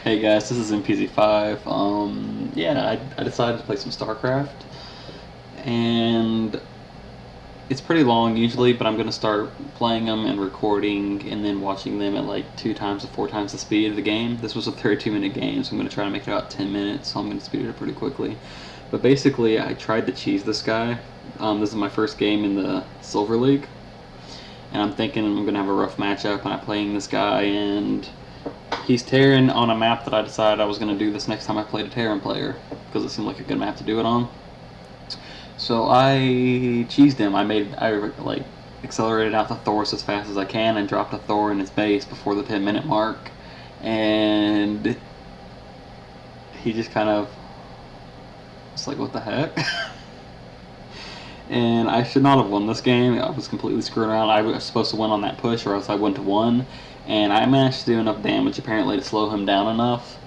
Hey guys, this is MPZ5. Yeah, I decided to play some Starcraft, and it's pretty long usually, but I'm going to start playing them and recording and then watching them at like 2 times to 4 times the speed of the game. This was a 32-minute game, so I'm going to try to make it about 10 minutes, so I'm going to speed it up pretty quickly. But basically, I tried to cheese this guy. This is my first game in the Silver League, and I'm thinking I'm going to have a rough matchup when I'm playing this guy, and he's Terran on a map that I decided I was going to do this next time I played a Terran player, because it seemed like a good map to do it on. So I cheesed him. I like accelerated out the Thor as fast as I can and dropped a Thor in his base before the 10-minute mark, and he just kind of was like, what the heck? And I should not have won this game. I was completely screwed around. I was supposed to win on that push, or else I went to 1. And I managed to do enough damage apparently to slow him down enough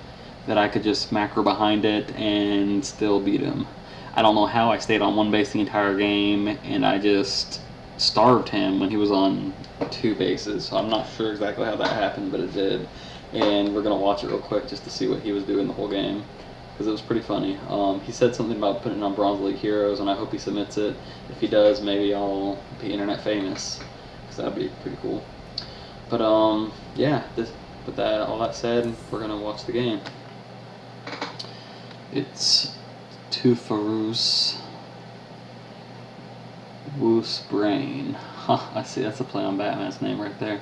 that I could just macro behind it and still beat him. I don't know how I stayed on 1 base the entire game, and I just starved him when he was on 2 bases. So I'm not sure exactly how that happened, but it did. And we're going to watch it real quick just to see what he was doing the whole game, because it was pretty funny. He said something about putting on Bronze League Heroes, and I hope he submits it. If he does, maybe I'll be internet famous, because that'd be pretty cool. But yeah, with all that said, we're gonna watch the game. It's Tufarus Woos Brain. Huh, I see, that's a play on Batman's name right there.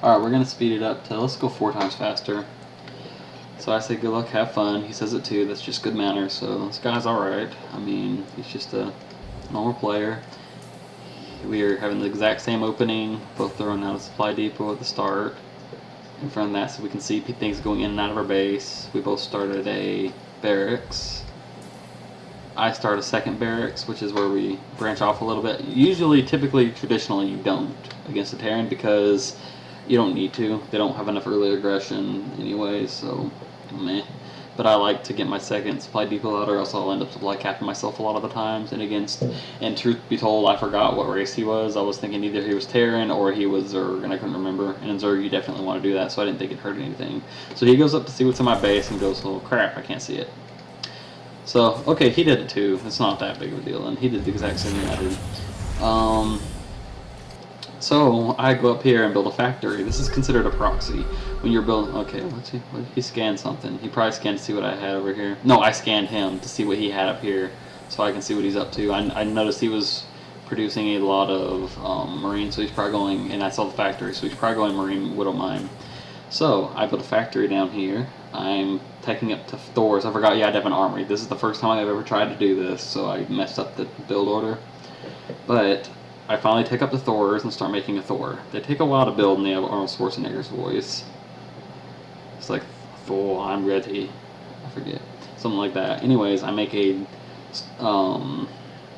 Alright, we're gonna speed it up to, let's go 4 times faster. So I say good luck, have fun. He says it too, that's just good manners. So this guy's alright. I mean, he's just a normal player. We are having the exact same opening, both throwing out a supply depot at the start. In front of that, so we can see things going in and out of our base. We both started a barracks. I start a second barracks, which is where we branch off a little bit. Usually, typically, traditionally, you don't against a Terran because you don't need to. They don't have enough early aggression anyway, so meh. But I like to get my second supply depot out, or else I'll end up supply capping myself a lot of the times. And truth be told, I forgot what race he was. I was thinking either he was Terran or he was Zerg, and I couldn't remember. And in Zerg, you definitely want to do that, so I didn't think it hurt anything. So he goes up to see what's in my base and goes, oh crap, I can't see it. So, okay, he did it too. It's not that big of a deal, and he did the exact same thing I did. So I go up here and build a factory. This is considered a proxy. When you're building, okay, let's see. He scanned something. He probably scanned to see what I had over here. No, I scanned him to see what he had up here, so I can see what he's up to. I noticed he was producing a lot of marine, so he's probably going. And I saw the factory, so he's probably going marine widow mine. So I built a factory down here. I'm taking up to Thor's. I forgot. Yeah, I'd have an armory. This is the first time I've ever tried to do this, so I messed up the build order. But I finally take up the Thors and start making a Thor. They take a while to build, and they have Arnold Schwarzenegger's voice. It's like, Thor, I'm ready. I forget. Something like that. Anyways, I make a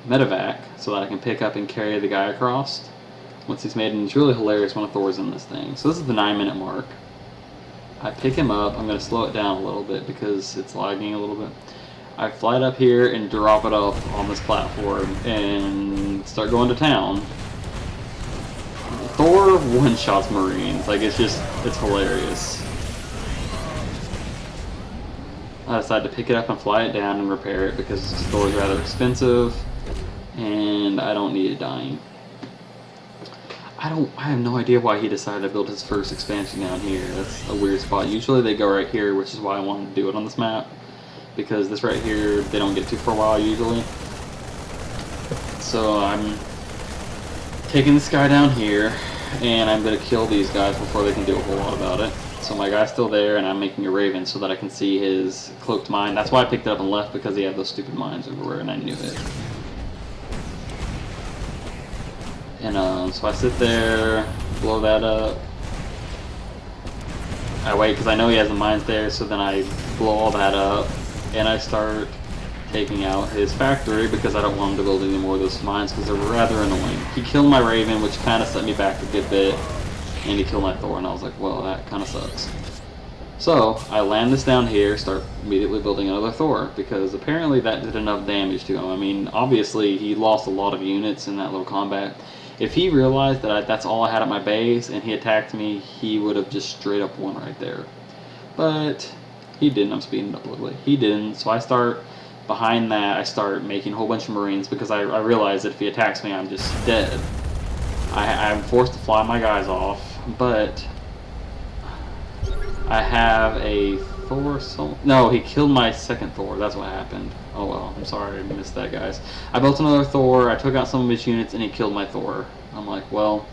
medevac so that I can pick up and carry the guy across once he's made, and it's really hilarious when a Thor's in this thing. So this is the 9-minute mark. I pick him up. I'm going to slow it down a little bit because it's lagging a little bit. I fly it up here and drop it up on this platform and start going to town. Thor one-shots Marines. Like, it's hilarious. I decided to pick it up and fly it down and repair it because Thor's rather expensive and I don't need it dying. I have no idea why he decided to build his first expansion down here. That's a weird spot. Usually they go right here, which is why I wanted to do it on this map. Because this right here, they don't get to for a while usually. So I'm taking this guy down here, and I'm going to kill these guys before they can do a whole lot about it. So my guy's still there, and I'm making a Raven so that I can see his cloaked mine. That's why I picked it up and left, because he had those stupid mines everywhere, and I knew it. And so I sit there, blow that up. I wait because I know he has the mines there, so then I blow all that up. And I start taking out his factory because I don't want him to build any more of those mines because they're rather annoying. He killed my Raven, which kind of set me back a good bit, and he killed my Thor, and I was like, well, that kind of sucks. So I land this down here, start immediately building another Thor because apparently that did enough damage to him. I mean, obviously he lost a lot of units in that little combat. If he realized that that's all I had at my base and he attacked me, he would have just straight up won right there. But He didn't. I'm speeding up a little bit. He didn't. So I start behind that. I start making a whole bunch of Marines because I realize that if he attacks me, I'm just dead. I'm forced to fly my guys off, but I have a Thor. No, he killed my second Thor. That's what happened. Oh well. I'm sorry I missed that, guys. I built another Thor. I took out some of his units, and he killed my Thor. I'm like, well,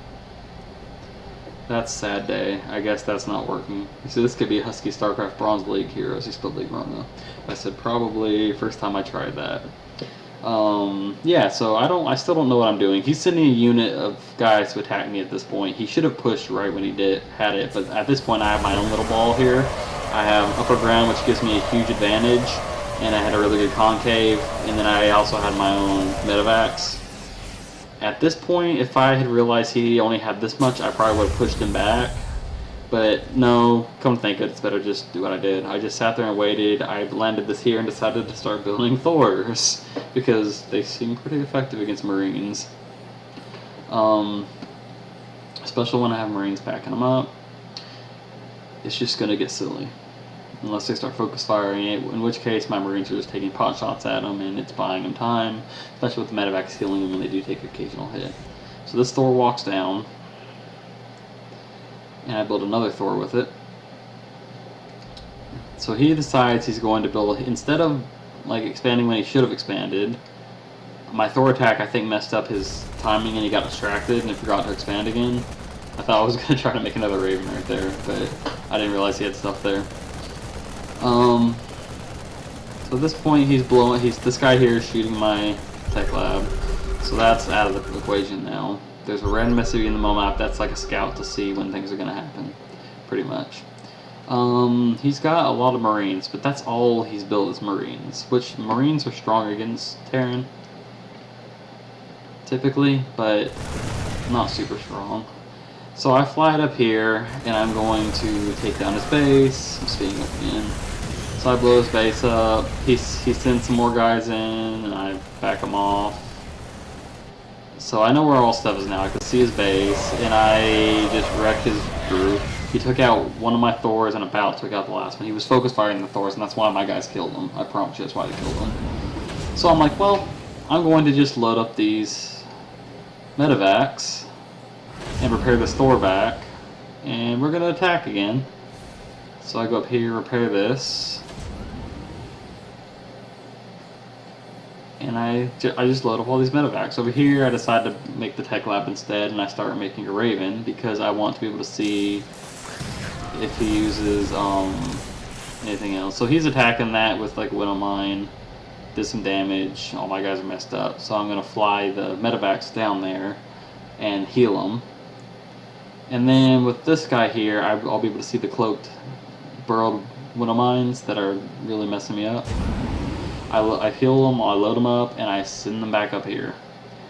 that's a sad day. I guess that's not working. You see, this could be Husky Starcraft Bronze League Heroes. He spelled League wrong though. I said probably first time I tried that. Yeah, so I still don't know what I'm doing. He's sending a unit of guys to attack me at this point. He should have pushed right when he had it, but at this point I have my own little ball here. I have upper ground, which gives me a huge advantage, and I had a really good concave, and then I also had my own medevacs. At this point, if I had realized he only had this much, I probably would have pushed him back. But no, come to think of it, it's better just do what I did. I just sat there and waited. I landed this here and decided to start building Thors because they seem pretty effective against Marines. Especially when I have Marines backing them up. It's just going to get silly. Unless they start focus firing it, in which case my Marines are just taking pot shots at them and it's buying them time, especially with the medevacs healing them when they do take an occasional hit. So this Thor walks down, and I build another Thor with it. So he decides he's going to build, instead of like expanding when he should have expanded, my Thor attack I think messed up his timing and he got distracted and he forgot to expand again. I thought I was going to try to make another Raven right there, but I didn't realize he had stuff there. So at this point this guy here is shooting my tech lab, so that's out of the equation now. There's a random SCV in the map, that's like a scout to see when things are going to happen, pretty much. He's got a lot of Marines, but that's all he's built is Marines, which Marines are strong against Terran, typically, but not super strong. So I fly it up here, and I'm going to take down his base. I'm speeding up again. So I blow his base up, he sends some more guys in, and I back him off. So I know where all stuff is now. I can see his base, and I just wrecked his group. He took out one of my Thors and about took out the last one. He was focus firing the Thors, and that's why my guys killed him. I promise you that's why they killed him. So I'm like, well, I'm going to just load up these medevacs and repair this Thor back, and we're going to attack again. So I go up here, repair this, and I just load up all these medevacs. Over here I decide to make the tech lab instead, and I start making a Raven because I want to be able to see if he uses anything else. So he's attacking that with like Widow Mine, did some damage, all my guys are messed up, so I'm going to fly the medevacs down there and heal them. And then with this guy here, I'll be able to see the cloaked burrowed Widow Mines that are really messing me up. I heal them, I load them up, and I send them back up here.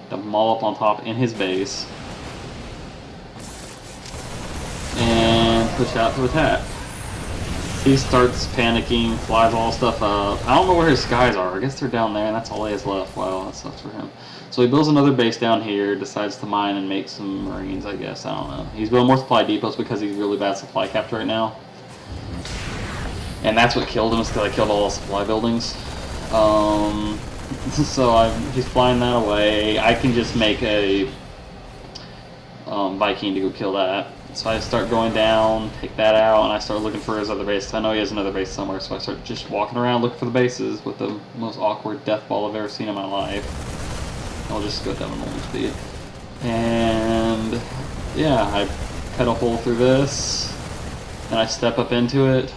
Dump them all up on top in his base. And push out to attack. He starts panicking, flies all stuff up. I don't know where his guys are. I guess they're down there, and that's all he has left. Wow, that sucks for him. So he builds another base down here, decides to mine and make some Marines, I guess. I don't know. He's building more supply depots because he's really bad supply capped right now. And that's what killed him, is because I killed all the supply buildings. So he's flying that away. I can just make a Viking to go kill that. So I start going down, take that out, and I start looking for his other base. I know he has another base somewhere, so I start just walking around looking for the bases with the most awkward death ball I've ever seen in my life. I'll just go down to normal speed. And yeah, I cut a hole through this, and I step up into it,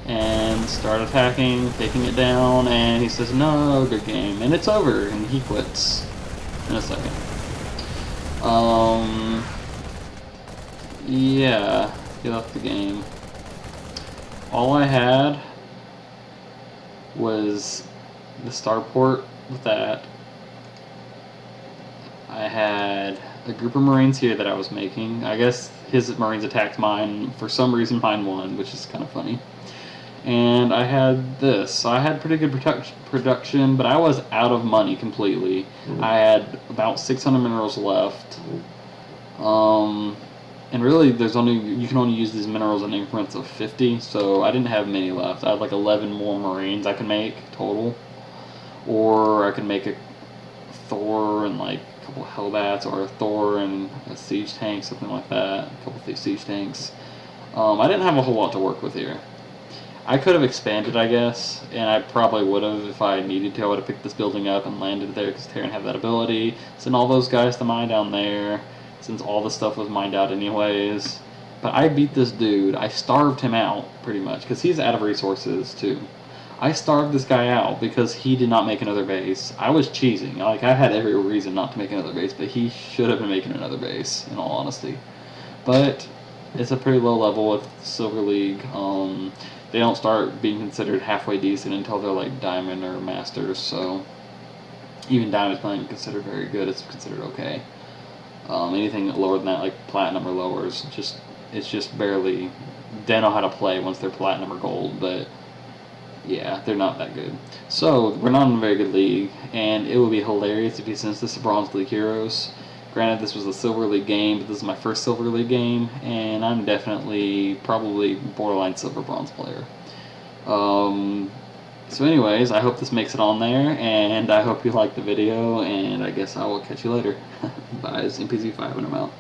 and start attacking, taking it down, and he says, no, good game, and it's over, and he quits in a second. Yeah, he left the game. All I had was the starport with that. I had a group of Marines here that I was making. I guess his Marines attacked mine. For some reason, mine won, which is kind of funny. And I had this. So I had pretty good production, but I was out of money completely. I had about 600 minerals left. And really, you can only use these minerals in increments of 50, so I didn't have many left. I had like 11 more Marines I could make total. Or I could make a Thor and like a couple Hellbats, or a Thor and a siege tank, something like that. A couple of siege tanks. I didn't have a whole lot to work with here. I could have expanded, I guess, and I probably would have if I needed to. I would have picked this building up and landed there because Terran have that ability. Send all those guys to mine down there, since all the stuff was mined out anyways. But I beat this dude. I starved him out, pretty much, because he's out of resources, too. I starved this guy out because he did not make another base. I was cheesing. Like, I had every reason not to make another base, but he should have been making another base, in all honesty. But it's a pretty low level with Silver League. They don't start being considered halfway decent until they're like Diamond or Masters, so even Diamond's not even considered very good, it's considered okay. Anything lower than that, like Platinum or lower, it's just barely, they know how to play once they're Platinum or Gold, but yeah, they're not that good. So, we're not in a very good league, and it would be hilarious if he sends this to Bronze League Heroes. Granted, this was a Silver League game, but this is my first Silver League game, and I'm definitely, probably, borderline Silver Bronze player. So anyways, I hope this makes it on there, and I hope you liked the video, and I guess I will catch you later. Bye, it's NPZ5, and I'm out.